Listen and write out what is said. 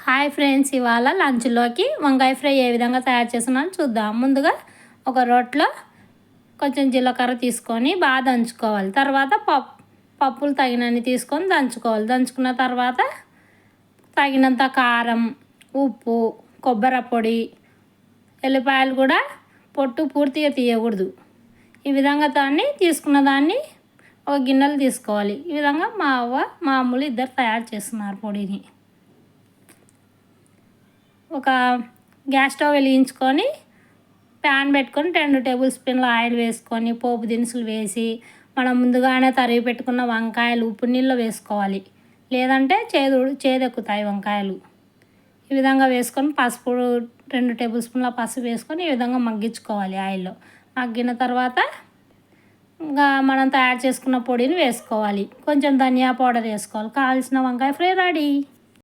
Hi friends, ఇవాళ లంచ్లోకి వంకాయ fry ఏ విధంగా తయారు చేస్తున్నానో చూద్దాం. ముందుగా ఒక రోట్లో కొంచెం జీలకర్ర తీసుకొని బాగా దంచుకోవాలి. తర్వాత పప్పులు తగినన్ని తీసుకొని దంచుకోవాలి. దంచుకున్న తర్వాత తగినంత కారం, ఉప్పు, కొబ్బరి పొడి, ఎల్లిపాయలు కూడా పొట్టు పూర్తిగా తీయకూడదు. ఈ విధంగా తీసుకున్న దాన్ని ఒక గిన్నెలు తీసుకోవాలి. ఈ విధంగా మా అవ్వ మా అమ్ములు ఇద్దరు తయారు చేస్తున్నారు పొడిని. ఒక గ్యాస్ స్టవ్ వెలిగించుకొని ప్యాన్ పెట్టుకొని 2 టేబుల్ స్పూన్ల ఆయిల్ వేసుకొని పోపు దినుసులు వేసి మనం ముందుగానే తరిగి పెట్టుకున్న వంకాయలు ఉప్పు నీళ్ళు వేసుకోవాలి. లేదంటే చేదెక్కుతాయి వంకాయలు. ఈ విధంగా వేసుకొని పసుపు 2 టేబుల్ స్పూన్ల పసుపు వేసుకొని ఈ విధంగా మగ్గించుకోవాలి ఆయిల్లో. మగ్గిన తర్వాత ఇంకా మనం తయారు చేసుకున్న పొడిని వేసుకోవాలి. కొంచెం ధనియా పౌడర్ వేసుకోవాలి. కావాల్సిన వంకాయ ఫ్రై రెడీ.